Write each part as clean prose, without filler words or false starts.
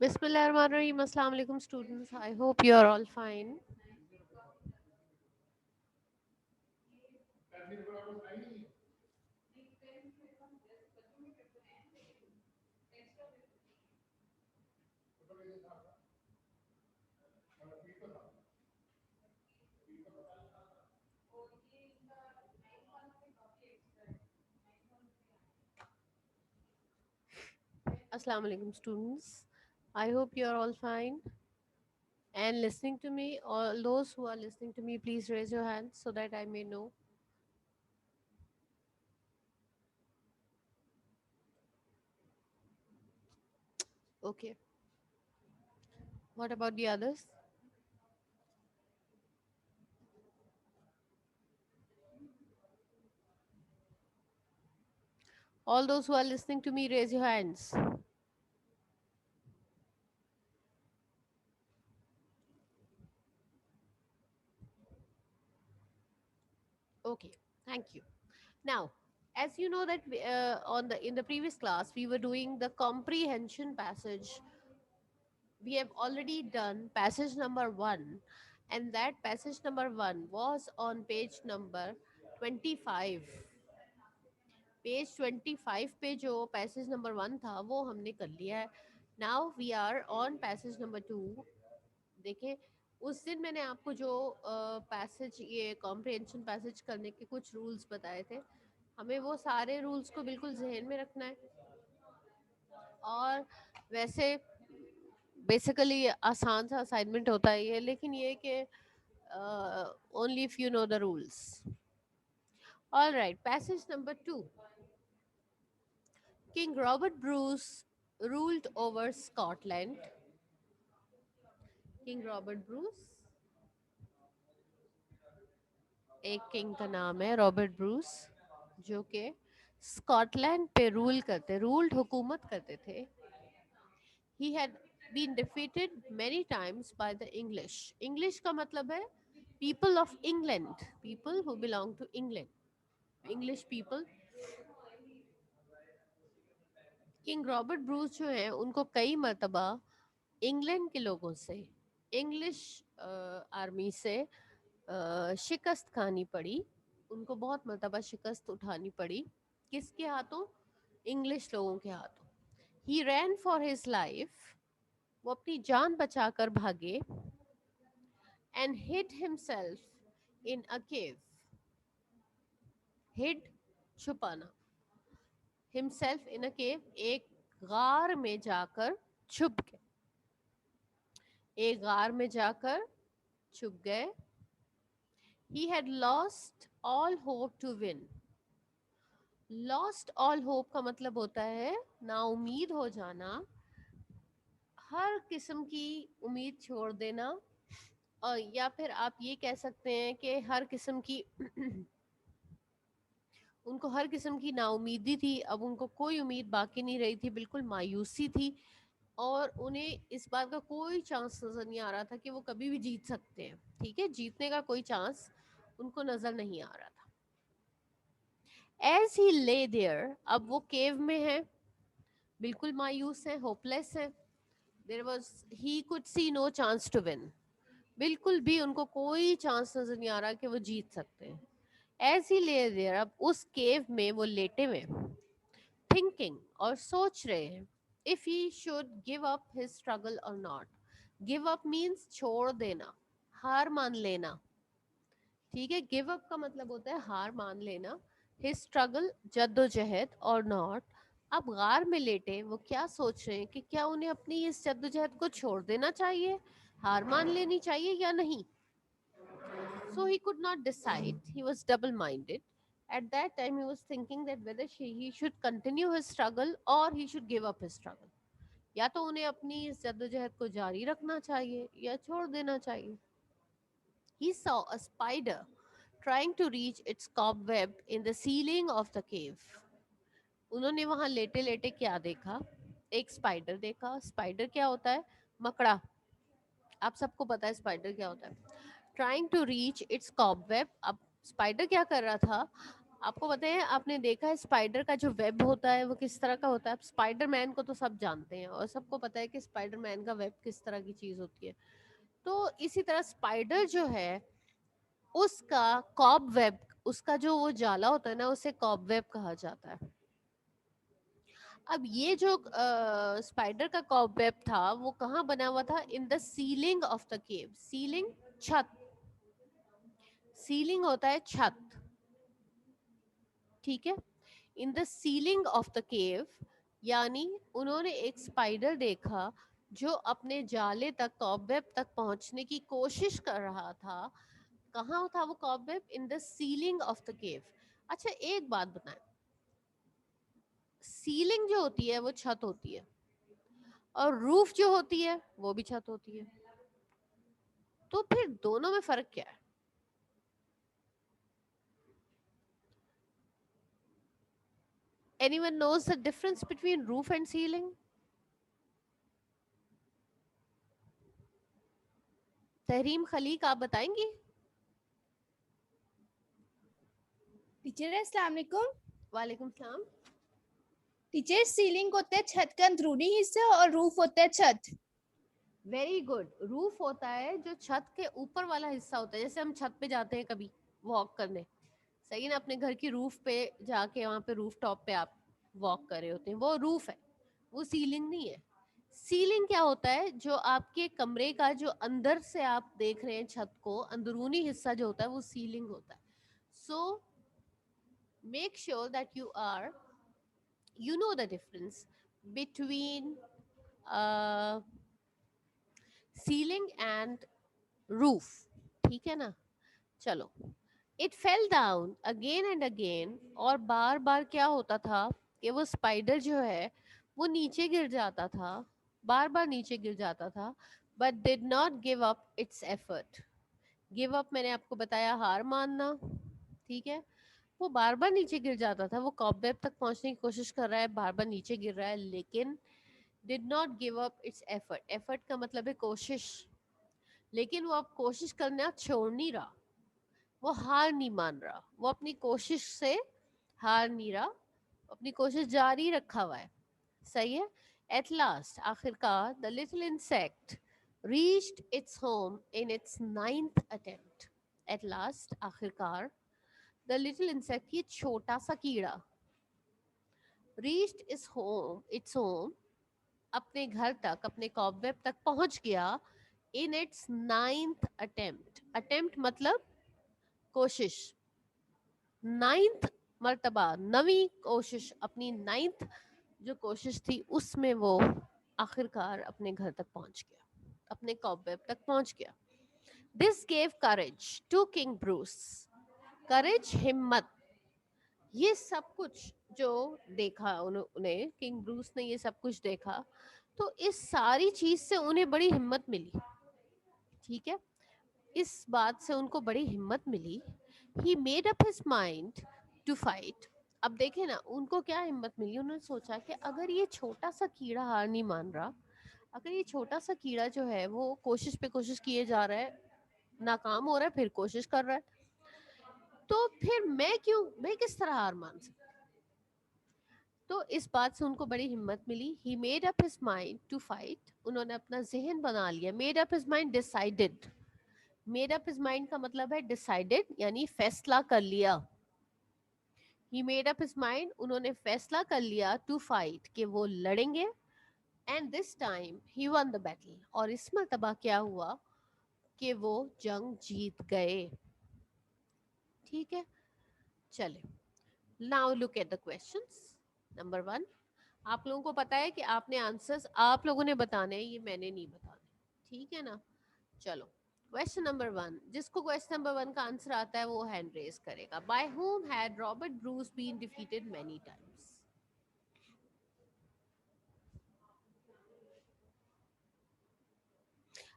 Bismillahirrahmanirrahim. Assalamu alaikum students. I hope you are all fine. Assalamu alaikum students. I hope you are all fine and listening to me. All those who are listening to me, please raise your hands so that I may know. Okay. What about the others? All those who are listening to me, raise your hands. Okay. Thank you. Now, as you know that on the in the previous class we were doing the comprehension passage. We have already done passage number 1, and that passage number 1 was on page number 25. Page 25 पे जो passage number 1 था वो हमने कर लिया है. Now we are on passage number 2. देखें, उस दिन मैंने आपको जो पैसेज ये कॉम्प्रिहेंशन पैसेज करने के कुछ रूल्स बताए थे. हमें वो सारे रूल्स को बिल्कुल जहन में रखना है. और वैसे बेसिकली आसान सा असाइनमेंट होता है ये, लेकिन ये कि only if you know the rules. All right, passage number 2. King Robert Bruce ruled over Scotland. King Robert Bruce, एक किंग का नाम है रॉबर्ट ब्रूस, जो कि स्कॉटलैंड पे रूल्ड हुकूमत करते थे. He had been defeated many times by the English. English का मतलब है people of England, people who belong to England, English people. King Robert Bruce जो है उनको कई मर्तबा इंग्लैंड के लोगों से, इंग्लिश आर्मी से शिकस्त खानी पड़ी. उनको बहुत मर्तबा शिकस्त उठानी पड़ी. किसके हाथों? इंग्लिश लोगों के हाथों. He ran for his life. वो अपनी जान बचाकर भागे. And hid himself in a cave. Hid, छुपाना. हिमसेल्फ इन अ केव, एक गार में जाकर छुप गए. एक गार में जाकर छुप गए. He had lost all hope to win. Lost all hope का मतलब होता है ना उम्मीद हो जाना, हर किस्म की उम्मीद छोड़ देना. और या फिर आप ये कह सकते हैं कि हर किस्म की उनको हर किस्म की नाउमीदी थी. अब उनको कोई उम्मीद बाकी नहीं रही थी, बिल्कुल मायूसी थी. और उन्हें इस बात का कोई चांस नज़र नहीं आ रहा था कि वो कभी भी जीत सकते हैं. ठीक है, जीतने का कोई चांस उनको नज़र नहीं आ रहा था. एज ही ले देयर, अब वो केव में है, बिल्कुल मायूस है, होपलेस है. There was, he could see no chance to win. बिल्कुल भी उनको कोई चांस नजर नहीं आ रहा कि वो जीत सकते हैं. एज ही ले देयर, अब उस केव में वो लेटे हुए, थिंकिंग, और सोच रहे हैं, if he should give up his struggle और नॉट. गिव अप मीन्स छोड़ देना, हार मान लेना. ठीक है, गिव अप का मतलब होता है हार मान लेना. हिज स्ट्रगल, जद्दोजहद, और नॉट. अब गार में लेटे वो क्या सोच रहे हैं कि क्या उन्हें अपनी इस जद्दोजहद को छोड़ देना चाहिए, हार मान लेनी चाहिए या नहीं. So he could not decide. He was double minded. At that time, he was thinking that whether he should continue his struggle or he should give up his struggle. या तो उन्हें अपनी इस जद्दोजहद को जारी रखना चाहिए या छोड़ देना चाहिए. He saw a spider trying to reach its cobweb in the ceiling of the cave. उन्होंने वहां लेटे लेटे क्या देखा? एक स्पाइडर देखा. स्पाइडर क्या होता है? मकड़ा. आप सबको पता है स्पाइडर क्या होता है. Trying to reach its cobweb. अब स्पाइडर क्या कर रहा था? आपको पता है, आपने देखा है स्पाइडर का जो वेब होता है वो किस तरह का होता है? स्पाइडर मैन को तो सब जानते हैं और सबको पता है कि स्पाइडर मैन का वेब किस तरह की चीज होती है। तो इसी तरह स्पाइडर जो है उसका कॉब वेब, उसका जो वो जाला होता है ना, उसे कॉब वेब कहा जाता है। अब ये जो स्पाइडर का कॉब वेब था वो कहाँ बना हुआ था? इन the ceiling of the cave. Ceiling, छत। सीलिंग होता है छत, ठीक है। इन द सीलिंग ऑफ द केव, यानी उन्होंने एक स्पाइडर देखा जो अपने जाले तक, कॉबवेब तक पहुंचने की कोशिश कर रहा था। कहाँ था वो cobweb? In the ceiling of the केव। अच्छा एक बात बताएं, सीलिंग जो होती है वो छत होती है और रूफ जो होती है वो भी छत होती है, तो फिर दोनों में फर्क क्या है? Anyone knows the difference between roof and ceiling? Tehreem Khaliq, आप बताएंगी? टीचर अस्सलाम वालेकुम। वालेकुम सलाम। टीचर सीलिंग होता है छत का अंदरूनी हिस्सा और रूफ होता है छत। Very good. रूफ होता है जो छत के ऊपर वाला हिस्सा होता है, जैसे हम छत पे जाते हैं कभी वॉक करने, सही ना, अपने घर की रूफ पे जाके वहां पे रूफ टॉप पे आप वॉक कर रहे होते हैं, वो रूफ है, वो सीलिंग नहीं है। सीलिंग क्या होता है? जो आपके कमरे का जो अंदर से आप देख रहे हैं छत को, अंदरूनी हिस्सा जो होता है वो सीलिंग होता है। So make sure that you know the difference between uh, ceiling and roof, ठीक है ना? चलो, it fell down again and again, और बार बार क्या होता था कि वो स्पाइडर जो है वो नीचे गिर जाता था, बार बार नीचे गिर जाता था, but did not give up it's effort. Give up मैंने आपको बताया हार मानना, ठीक है। वो बार बार नीचे गिर जाता था, वो कॉबवेब तक पहुंचने की कोशिश कर रहा है, बार बार नीचे गिर रहा है, लेकिन did not give up it's effort. Effort का मतलब है कोशिश, लेकिन वो अब कोशिश करना छोड़ नहीं रहा, वो हार नहीं मान रहा, वो अपनी कोशिश से हार नहीं रहा, अपनी कोशिश जारी रखा हुआ है, सही है। एट लास्ट, आखिरकार, the little insect reached its home in its ninth attempt. At last, आखिरकार, द लिटिल इंसेक्ट, ये छोटा सा कीड़ा, रीच्ड इट्स होम, अपने घर तक, अपने कॉबवेब तक पहुंच गया, in its ninth attempt. Attempt मतलब कोशिश, नाइन्थ मर्तबा, नवी कोशिश, अपनी नाइन्थ जो कोशिश थी उसमें वो आखिरकार अपने घर तक पहुंच गया, अपने कॉबवेब तक पहुंच गया। This gave courage to king Bruce. Courage, हिम्मत, ये सब कुछ जो देखा उन्होंने, किंग ब्रूस ने ये सब कुछ देखा, तो इस सारी चीज से उन्हें बड़ी हिम्मत मिली, ठीक है। इस बात से उनको बड़ी हिम्मत मिली। He made up his mind to fight. अब देखे ना, उनको क्या हिम्मत मिली, उन्होंने सोचा कि अगर ये छोटा सा कीड़ा हार नहीं मान रहा, अगर ये छोटा सा कीड़ा जो है वो कोशिश पे कोशिश किए जा रहा है, नाकाम हो रहा है, फिर कोशिश कर रहा है, तो फिर मैं किस तरह हार मान सकता? तो इस बात से उनको बड़ी हिम्मत मिली। He made up his mind to fight. उन्होंने अपना जहन बना लिया। Made up his mind, decided. Made up his mind का मतलब है डिसाइडेड, यानी फैसला कर लिया। He made up his mind, उन्होंने फैसला कर लिया, टू फाइट, कि वो लड़ेंगे। And this time he won the battle, और इस मर्तबा क्या हुआ कि वो जंग जीत गए, ठीक है। चले, now look at the questions. Number 1, आप लोगों को पता है कि आपने आंसर्स आप लोगों ने बताने हैं, ये मैंने नहीं बताने, ठीक है ना? चलो, क्वेश्चन नंबर 1, जिसको क्वेश्चन नंबर 1 का आंसर आता है वो हैंड रेज करेगा। By whom had Robert Bruce been defeated many times?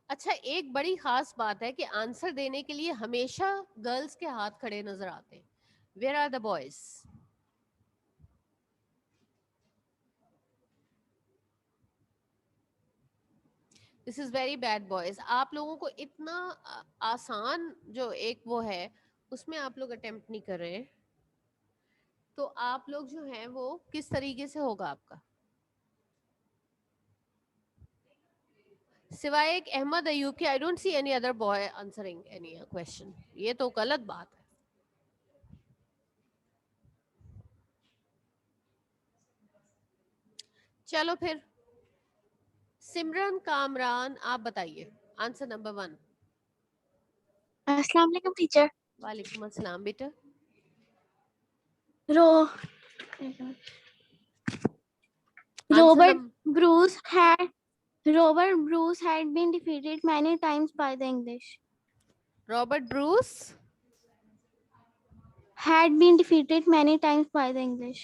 अच्छा, एक बड़ी खास बात है कि आंसर देने के लिए हमेशा गर्ल्स के हाथ खड़े नजर आते हैं। Where are the boys? This is very bad boys. आप लोगों को इतना आसान जो एक वो है उसमें आप लोग अटेम्प्ट नहीं कर रहे हैं। तो आप लोग जो हैं वो किस तरीके से होगा आपका? सिवाय एक अहमद अयूब के, I don't see any other boy answering any question. ये तो गलत बात है. चलो फिर सिमरन कामरान आप बताइए आंसर नंबर 1. अस्सलाम वालेकुम टीचर. वालेकुम अस्सलाम बेटा. रो answer Robert Bruce had Robert Bruce had been defeated many times by the English. Robert Bruce Had been defeated many times by the English.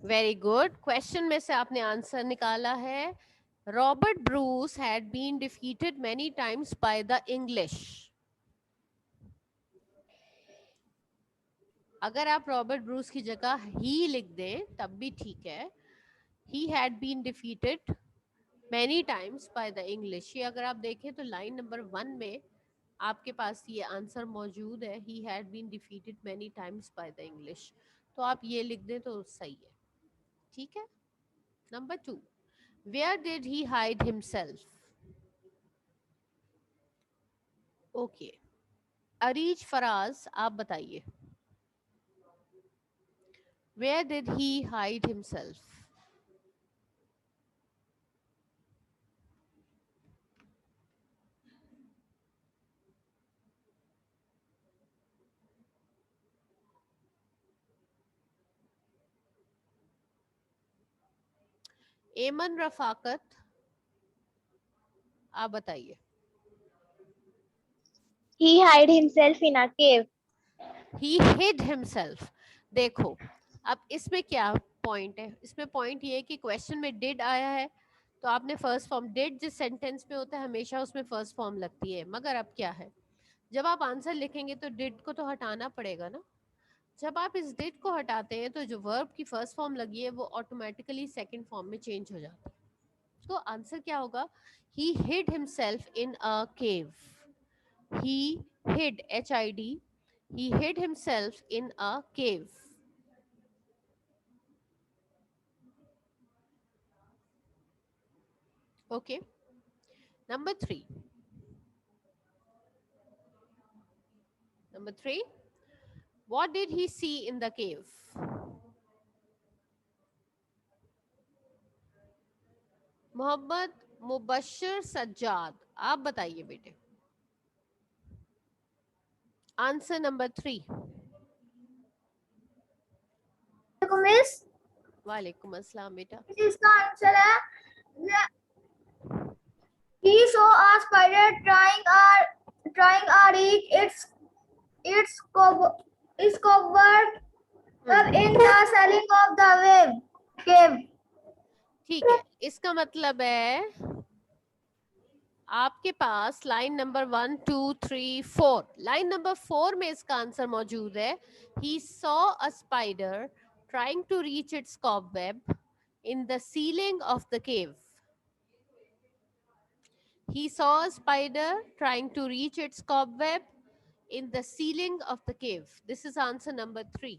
Very good. Question में से आपने आंसर निकाला है. Robert Bruce had been defeated many times by the English. अगर आप Robert Bruce की जगह ही लिख दें तब भी ठीक है. He had been defeated many times by the English. ये अगर आप देखें तो लाइन नंबर 1 में आपके पास ये आंसर मौजूद है. He had been defeated many times by the English. तो आप ये लिख दें तो सही है. ठीक है. Number 2, where did he hide himself? Okay, Areej Faraz आप बताइए. Where did he hide himself? Eman Rafaqat आप बताइए. He hid himself in a cave. He hid himself. देखो अब इसमें क्या पॉइंट है? इसमें पॉइंट ये है कि क्वेश्चन में डिड आया है तो आपने फर्स्ट फॉर्म, डिड जिस सेंटेंस में होता है हमेशा उसमें फर्स्ट फॉर्म लगती है. मगर अब क्या है, जब आप आंसर लिखेंगे तो डिड को तो हटाना पड़ेगा ना. जब आप इस डिड को हटाते हैं तो जो वर्ब की फर्स्ट फॉर्म लगी है वो ऑटोमेटिकली सेकंड फॉर्म में चेंज हो जाता है. तो आंसर क्या होगा? ही hide himself in a cave. He hid, HID, he hid himself in a cave. Okay. Number 3. Number 3. What did he see in the cave? Mohammad Mubashir Sajjad आप बताइए बेटे. Answer number 3. मिस वालेकुम अस्सलाम बेटा. इसका आंसर है he saw a spider trying a reach its covert in the ceiling of the cave. ठीक है, इसका मतलब है आपके पास लाइन नंबर 1 2 3 4, लाइन नंबर 4 में इसका आंसर मौजूद है. He saw a spider trying to reach its cobweb in the ceiling of the cave. He saw a spider trying to reach its cobweb in the ceiling of the cave. This is answer number 3.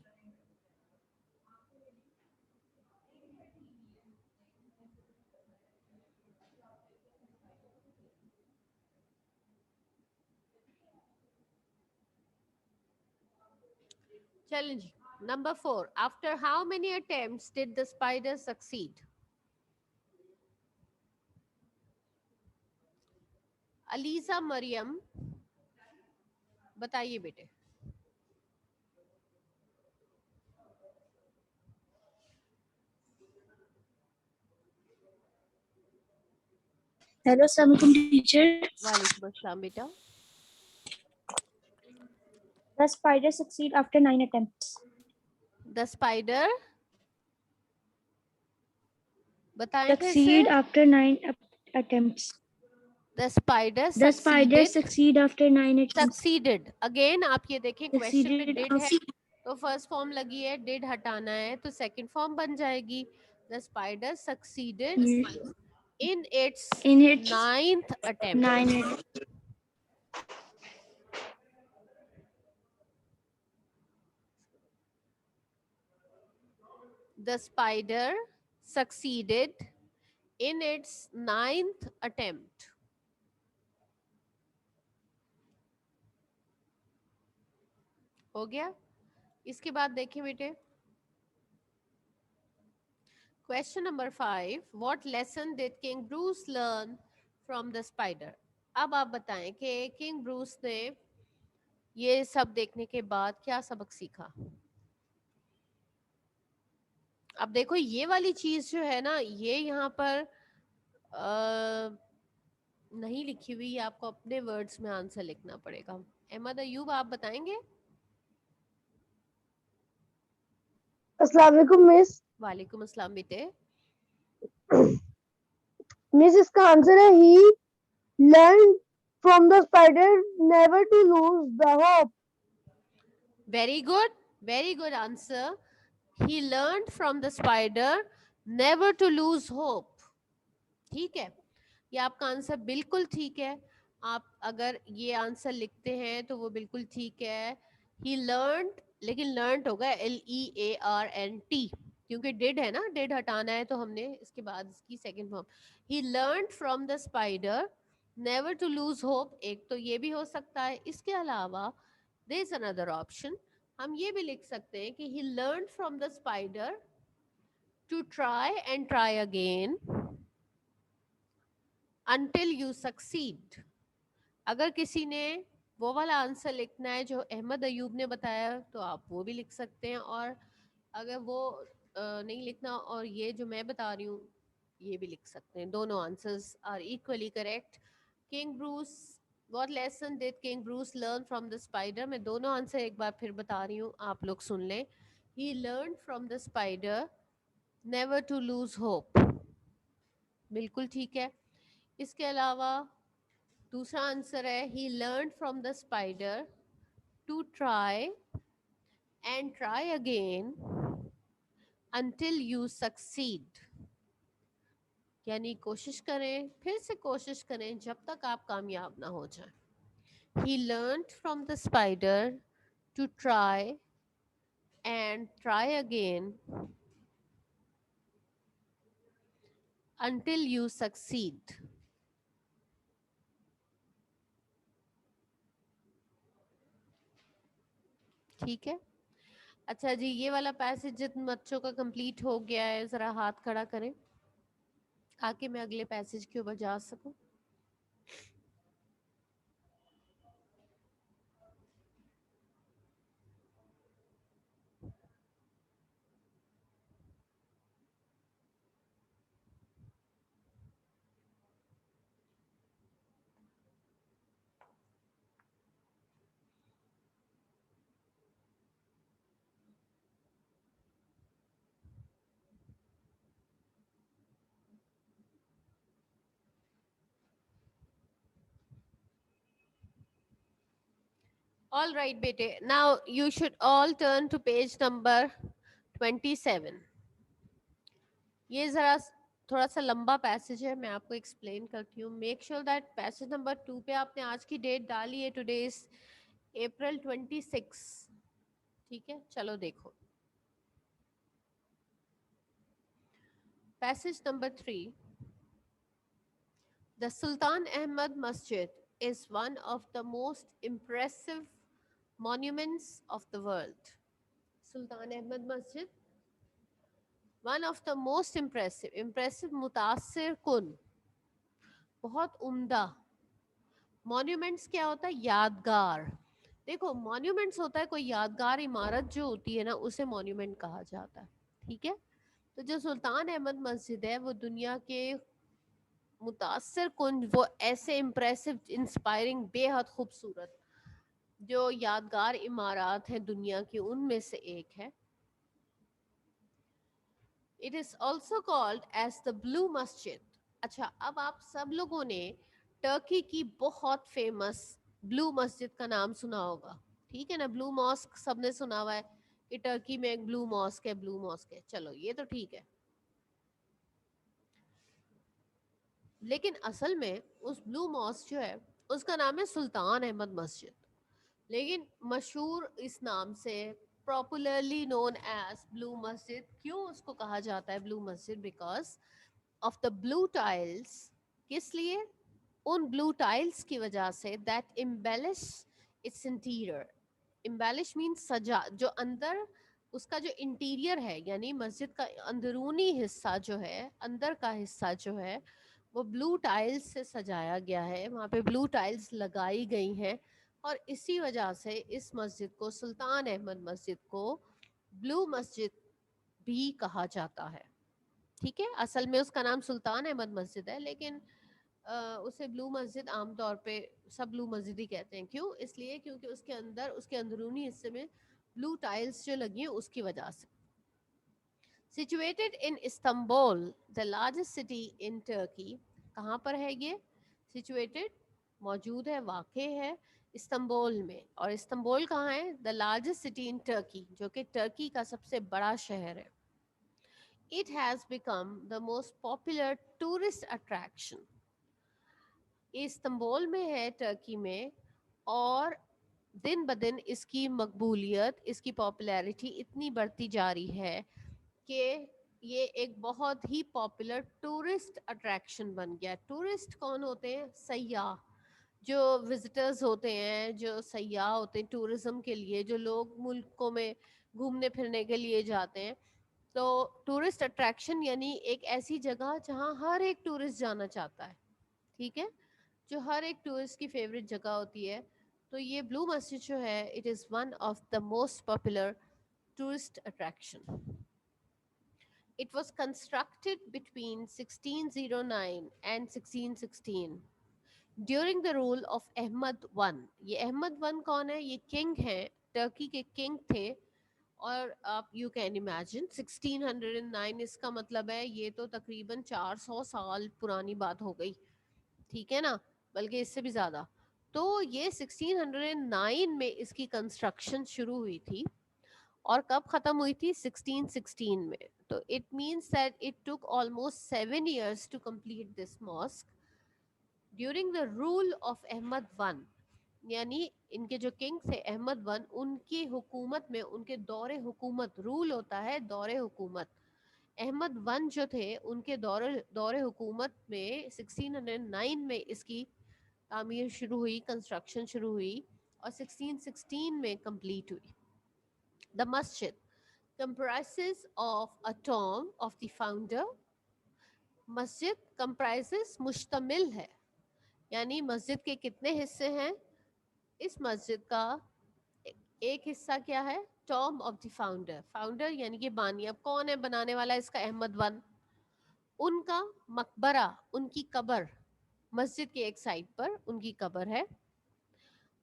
Challenge number 4. After how many attempts did the spider succeed? Aliza Maryam बताइए बेटे. Hello, Assalamualaikum teacher. वालेकुम अस्सलाम बेटा. The spider succeed after 9 attempts. The spider बताएं फिर से. Succeed after 9 attempts. The spider The spider succeeded. succeed after 9 attempts. Succeeded. Again आप ये देखें क्वेश्चन में Succeeded did है तो फर्स्ट फॉर्म लगी है, डिड हटाना है तो सेकंड फॉर्म बन जाएगी. The spider succeeded in its in its 9th attempt. 9 Challenge The spider succeeded in its 9th attempt. हो गया? इसके बाद देखें बेटे, question number 5, what lesson did king Bruce learn from the spider? अब आप बताएं कि किंग ब्रूस ने ये सब देखने के बाद क्या सबक सीखा? अब देखो ये वाली चीज जो है ना, ये यहाँ पर नहीं लिखी हुई, आपको अपने वर्ड्स में आंसर लिखना पड़ेगा। अहमद अयूब, आप बताएंगे? अस्सलाम वालेकुम मिस। वालेकुम अस्सलाम बेटे। मिस इसका आंसर है he learn from the spider never to lose the hope. Very good answer. He learn from the spider never to lose hope. ठीक है, ये आपका आंसर बिल्कुल ठीक है। आप अगर ये आंसर लिखते हैं तो वो बिल्कुल ठीक है। ही लर्न, लेकिन लर्न होगा LEARNT, क्योंकि डिड है ना, डिड हटाना है तो हमने इसके बाद इसकी second form. He learn from the spider never to lose hope, एक तो ये भी हो सकता है। इसके अलावा देयर इज अनदर ऑप्शन, हम ये भी लिख सकते हैं कि he learn from the spider to try and try again until you succeed। अगर किसी ने वो वाला आंसर लिखना है जो अहमद अयूब ने बताया तो आप वो भी लिख सकते हैं, और अगर वो नहीं लिखना और ये जो मैं बता रही हूँ ये भी लिख सकते हैं। दोनों answers are equally correct. King Bruce, what lesson did king Bruce learn from the spider? मैं दोनों आंसर एक बार फिर बता रही हूँ, आप लोग सुन लें। He learn from the spider never to lose hope, बिल्कुल ठीक है। इसके अलावा दूसरा आंसर है he learn from the spider to try and try again until you succeed, यानी कोशिश करें, फिर से कोशिश करें जब तक आप कामयाब ना हो जाए। He learn from the spider to try and try again until you succeed. ठीक है, अच्छा जी, ये वाला पैसेज जिन बच्चों का कंप्लीट हो गया है जरा हाथ खड़ा करें ताकि मैं अगले पैसेज के ऊपर जा सकूं। All right, bete. Now you should all turn to page number 27. ये जरा थोड़ा सा लंबा पैसेज है, मैं आपको एक्सप्लेन करती हूँ। Make sure that passage number 2 पे आपने आज की डेट डाली है, टुडे इज April 26। ठीक है, चलो देखो passage number 3। The Sultan Ahmad Masjid is one of the most impressive monuments of the world. Sultan Ahmad Masjid, one of the most impressive, impressive मुतासिर कुन, बहुत उम्दा। मॉन्यूमेंट्स क्या होता है? यादगार। देखो मॉन्यूमेंट्स होता है कोई यादगार इमारत जो होती है ना, उसे मॉन्यूमेंट कहा जाता है। ठीक है, तो जो सुल्तान अहमद मस्जिद है वो दुनिया के मुतासिर कुन, वो ऐसे इम्प्रेसिव, इंस्पायरिंग, बेहद खूबसूरत जो यादगार इमारत हैं दुनिया की, उनमें से एक है। It is also called as the Blue Masjid। अच्छा, अब आप सब लोगों ने टर्की की बहुत फेमस ब्लू मस्जिद का नाम सुना होगा। ठीक है ना, ब्लू मॉस्क सबने सुना हुआ है कि टर्की में एक ब्लू मॉस्क है, ब्लू मॉस्क है। चलो ये तो ठीक है, लेकिन असल में उस ब्लू मॉस्क जो है उसका नाम है सुल्तान अहमद मस्जिद, लेकिन मशहूर इस नाम से पॉपुलरली नोन एज ब्लू मस्जिद. क्यों उसको कहा जाता है ब्लू मस्जिद? Because of the blue tiles. किस लिए? उन ब्लू टाइल्स की वजह से that embellish its interior. Embellish means सजा, जो अंदर उसका जो इंटीरियर है, यानी मस्जिद का अंदरूनी हिस्सा जो है, अंदर का हिस्सा जो है, वो ब्लू टाइल्स से सजाया गया है. वहाँ पे ब्लू टाइल्स लगाई गई हैं और इसी वजह से इस मस्जिद को, सुल्तान अहमद मस्जिद को, ब्लू मस्जिद भी कहा जाता है. ठीक है, असल में उसका नाम सुल्तान अहमद मस्जिद है, लेकिन उसे ब्लू मस्जिद आमतौर पे सब ब्लू मस्जिद ही कहते हैं. क्यों? इसलिए क्योंकि उसके अंदर, उसके अंदरूनी हिस्से में ब्लू टाइल्स जो लगी हैं उसकी वजह से. Situated in Istanbul, the largest city in Turkey. कहाँ पर है ये situated? मौजूद है, वाक़ है इस्तांबुल में. और इस्तांबुल कहाँ है? The largest city in Turkey, जो कि टर्की का सबसे बड़ा शहर है. It has become the most popular tourist attraction. Istanbul में है, टर्की में, और दिन ब दिन इसकी मकबूलियत, इसकी पॉपुलैरिटी इतनी बढ़ती जा रही है कि ये एक बहुत ही पॉपुलर टूरिस्ट अट्रैक्शन बन गया. टूरिस्ट कौन होते हैं? सयाह. जो विजिटर्स होते हैं, जो सयाह होते हैं टूरिज्म के लिए, जो लोग मुल्कों में घूमने फिरने के लिए जाते हैं. तो टूरिस्ट अट्रैक्शन यानी एक ऐसी जगह जहाँ हर एक टूरिस्ट जाना चाहता है. ठीक है, जो हर एक टूरिस्ट की फेवरेट जगह होती है. तो ये ब्लू मस्जिद जो है, it is one of the most popular tourist attraction. It was constructed between 1609 and 1616 during the rule of Ahmad I. ये अहमद वन कौन है? ये किंग हैं, टर्की के किंग थे. और आप यू कैन इमेजिन 1609, इसका मतलब है ये तो तकरीबन 400 साल पुरानी बात हो गई. ठीक है ना, बल्कि इससे भी ज़्यादा. तो ये 1609 में इसकी कंस्ट्रक्शन शुरू हुई थी और कब ख़त्म हुई थी? 1616 में. तो it means that it took almost 7 years to complete this mosque during the rule of Ahmad one. यानी इनके जो किंग थे अहमद वन, उनकी हुकूमत में, उनके दौरे हुकूमत, रूल होता है दौरे हुकूमत, अहमद वन जो थे उनके दौरे हुकूमत में 1609 में इसकी तामीर शुरू हुई, कंस्ट्रक्शन शुरू हुई और 1616 में कंप्लीट हुई. द मस्जिद comprises of a tomb of the founder. मस्जिद comprises मुश्तमिल है, यानी मस्जिद के कितने हिस्से हैं? इस मस्जिद का एक हिस्सा क्या है? Tom of the founder. Founder यानी कि बानी. अब कौन है बनाने वाला इसका? अहमद वन. उनका मकबरा, उनकी कब्र, मस्जिद के एक साइड पर उनकी कब्र है.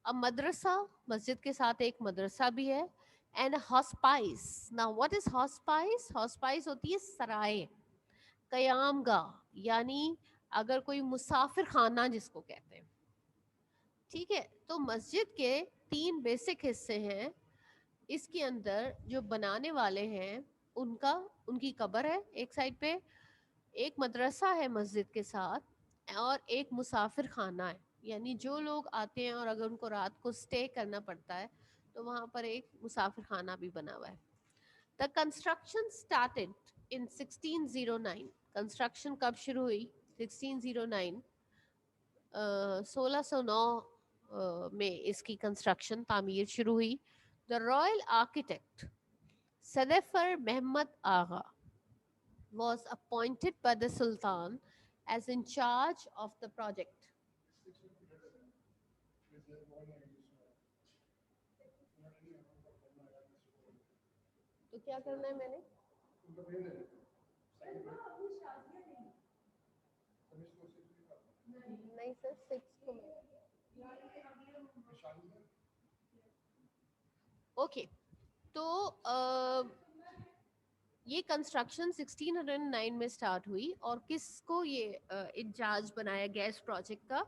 अब मदरसा, मस्जिद के साथ एक मदरसा भी है. And hospice. Now what is hospice? Hospice होती है सराय, कयामगाह, यानी अगर कोई मुसाफिर खाना जिसको कहते हैं. ठीक है, तो मस्जिद के 3 बेसिक हिस्से हैं. इसके अंदर जो बनाने वाले हैं उनका, उनकी कब्र है एक साइड पे, एक मदरसा है मस्जिद के साथ, और एक मुसाफिर खाना है. यानी जो लोग आते हैं और अगर उनको रात को स्टे करना पड़ता है तो वहाँ पर एक मुसाफिर खाना भी बना हुआ है. The construction started in 1609. Construction कब शुरू हुई? 1609. 1609 में इसकी कंस्ट्रक्शन, तामीर शुरू हुई. The royal architect Sedefkar Mehmed Agha was appointed by the Sultan as in charge of the project. तो क्या करना है मैंने? नहीं सर, 6 को. ओके, तो ये कंस्ट्रक्शन 1609 में स्टार्ट हुई और किसको ये इंचार्ज बनाया गया इस प्रोजेक्ट का?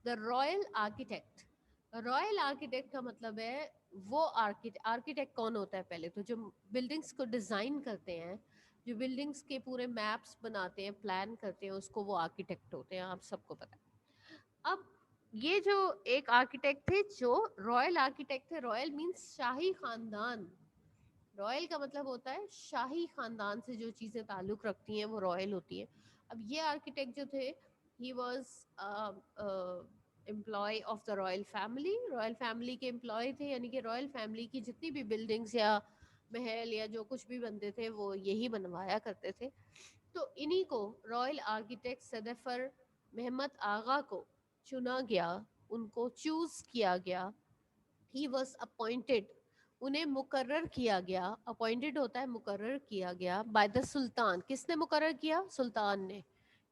The royal architect. Royal architect का मतलब है वो आर्किटेक्ट कौन होता है? पहले तो जो बिल्डिंग्स को डिज़ाइन करते हैं, जो बिल्डिंग्स के पूरे मैप्स बनाते हैं, प्लान करते हैं, उसको वो आर्किटेक्ट होते हैं. आप सबको पता है. अब ये जो एक आर्किटेक्ट थे, जो रॉयल आर्किटेक्ट थे, रॉयल मीन्स शाही खानदान, रॉयल का मतलब होता है शाही खानदान से जो चीज़ें ताल्लुक़ रखती हैं वो रॉयल होती हैं। अब ये आर्किटेक्ट जो थे, he was employ of the royal family के एम्प्लॉय थे, यानी कि रॉयल फैमिली की जितनी भी बिल्डिंग्स या महल या जो कुछ भी बनते थे वो यही बनवाया करते थे। तो इन्हीं को रॉयल आर्किटेक्ट सदैफर महमद आगा को चुना गया, उनको चूज किया गया। ही वॉज अपॉइंटेड, उन्हें मुकर्रर किया गया। अपॉइंटेड होता है मुकर्रर किया गया बाय द सुल्तान। किसने मुकर्रर किया? सुल्तान ने।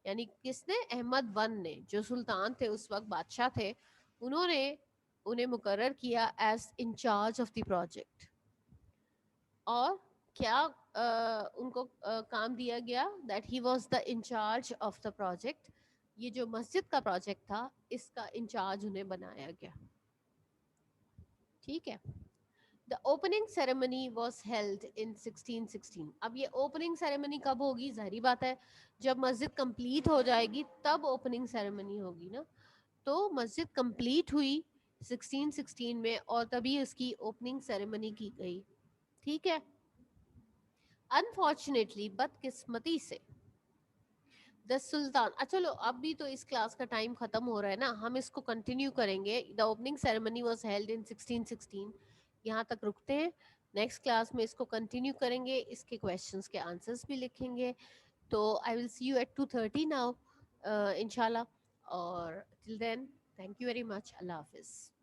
यानी किसने? अहमद वन ने, जो सुल्तान थे उस वक्त, बादशाह थे, उन्होंने उन्हें मुकर्रर किया as in charge of the project. और क्या उनको काम दिया गया? That he was the in charge of the project. ये जो मस्जिद का प्रोजेक्ट था इसका इंचार्ज उन्हें बनाया गया। ठीक है। The opening ceremony was held in 1616। अब ये ओपनिंग सेरेमनी कब होगी? जाहिर बात है जब मस्जिद कंप्लीट हो जाएगी तब ओपनिंग सेरेमनी होगी ना। तो मस्जिद कंप्लीट हुई 1616 में और तभी उसकी ओपनिंग सेरेमनी की गई। ठीक है। अनफॉर्चुनेटली, बदकिस्मती से, द सुल्तान, चलो अब भी तो इस क्लास का टाइम खत्म हो रहा है ना, हम इसको कंटिन्यू करेंगे। The opening ceremony was held in 1616, यहाँ तक रुकते हैं। नेक्स्ट क्लास में इसको कंटिन्यू करेंगे, इसके क्वेश्चंस के आंसर्स भी लिखेंगे। तो I will see you at 2:30 now इंशाल्लाह। और till then, thank you very much. अल्लाह हाफिज़।